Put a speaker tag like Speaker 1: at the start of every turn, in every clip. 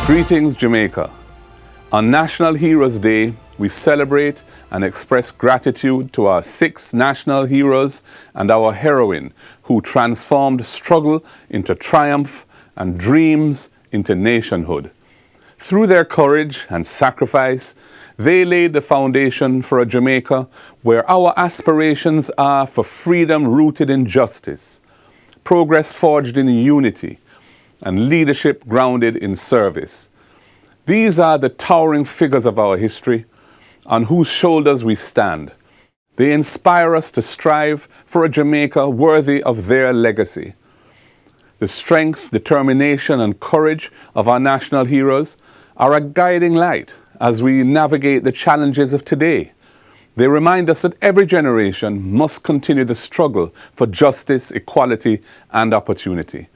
Speaker 1: Greetings, Jamaica. On National Heroes Day, we celebrate and express gratitude to our 6 national heroes and our heroine who transformed struggle into triumph and dreams into nationhood. Through their courage and sacrifice, they laid the foundation for a Jamaica where our aspirations are for freedom rooted in justice, progress forged in unity, and leadership grounded in service. These are the towering figures of our history, on whose shoulders we stand. They inspire us to strive for a Jamaica worthy of their legacy. The strength, determination, and courage of our national heroes are a guiding light as we navigate the challenges of today. They remind us that every generation must continue the struggle for justice, equality, and opportunity.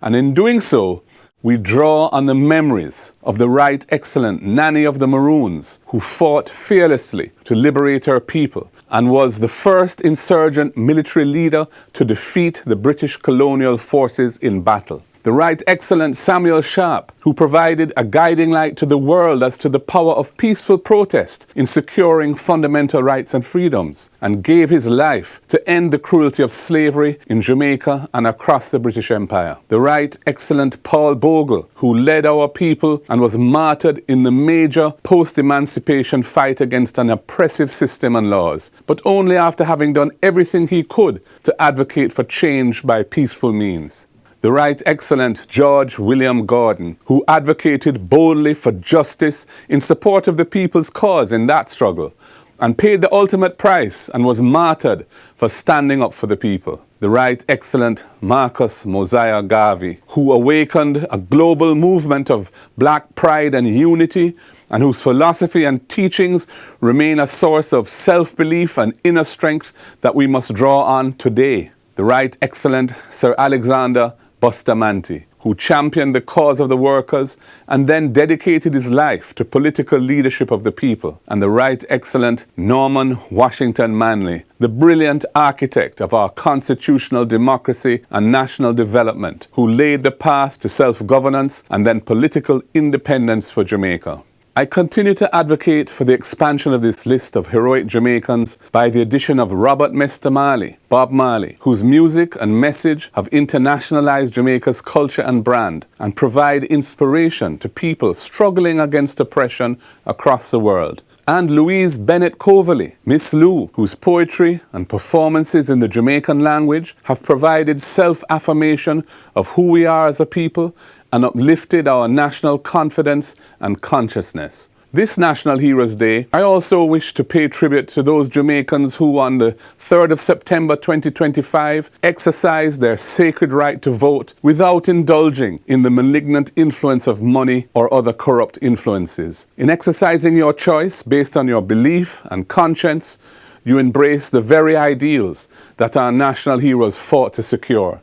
Speaker 1: And in doing so, we draw on the memories of the Right Excellent Nanny of the Maroons, who fought fearlessly to liberate her people and was the first insurgent military leader to defeat the British colonial forces in battle. The Right Excellent Samuel Sharp, who provided a guiding light to the world as to the power of peaceful protest in securing fundamental rights and freedoms, and gave his life to end the cruelty of slavery in Jamaica and across the British Empire. The Right Excellent Paul Bogle, who led our people and was martyred in the major post-emancipation fight against an oppressive system and laws, but only after having done everything he could to advocate for change by peaceful means. The Right Excellent George William Gordon, who advocated boldly for justice in support of the people's cause in that struggle, and paid the ultimate price and was martyred for standing up for the people. The Right Excellent Marcus Mosiah Garvey, who awakened a global movement of black pride and unity, and whose philosophy and teachings remain a source of self-belief and inner strength that we must draw on today. The Right Excellent Sir Alexander Bustamante, who championed the cause of the workers and then dedicated his life to political leadership of the people. And the Right Excellent Norman Washington Manley, the brilliant architect of our constitutional democracy and national development, who laid the path to self-governance and then political independence for Jamaica. I continue to advocate for the expansion of this list of heroic Jamaicans by the addition of Robert Mester Marley, Bob Marley, whose music and message have internationalized Jamaica's culture and brand and provide inspiration to people struggling against oppression across the world. And Louise Bennett Coverley, Miss Lou, whose poetry and performances in the Jamaican language have provided self-affirmation of who we are as a people and uplifted our national confidence and consciousness. This National Heroes Day, I also wish to pay tribute to those Jamaicans who on the 3rd of September 2025 exercised their sacred right to vote without indulging in the malignant influence of money or other corrupt influences. In exercising your choice based on your belief and conscience, you embrace the very ideals that our national heroes fought to secure.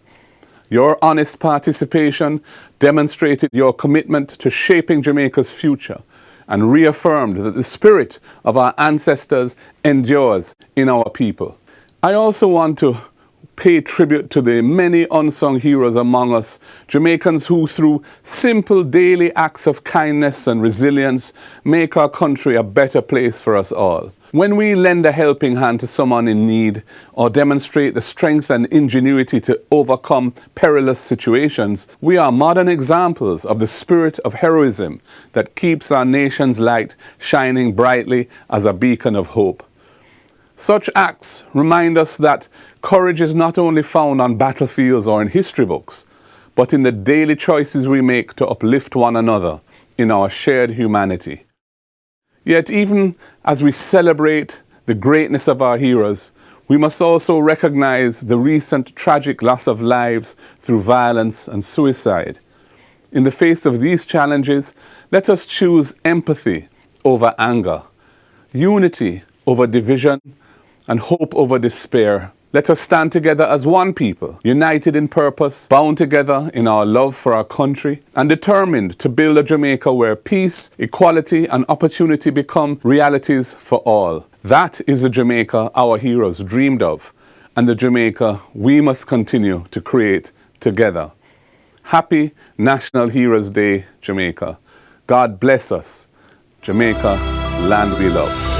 Speaker 1: Your honest participation demonstrated your commitment to shaping Jamaica's future and reaffirmed that the spirit of our ancestors endures in our people. I also want to pay tribute to the many unsung heroes among us, Jamaicans who through simple daily acts of kindness and resilience make our country a better place for us all. When we lend a helping hand to someone in need or demonstrate the strength and ingenuity to overcome perilous situations, we are modern examples of the spirit of heroism that keeps our nation's light shining brightly as a beacon of hope. Such acts remind us that courage is not only found on battlefields or in history books, but in the daily choices we make to uplift one another in our shared humanity. Yet even as we celebrate the greatness of our heroes, we must also recognize the recent tragic loss of lives through violence and suicide. In the face of these challenges, let us choose empathy over anger, unity over division, and hope over despair. Let us stand together as one people, united in purpose, bound together in our love for our country, and determined to build a Jamaica where peace, equality, and opportunity become realities for all. That is the Jamaica our heroes dreamed of, and the Jamaica we must continue to create together. Happy National Heroes Day, Jamaica. God bless us. Jamaica, land we love.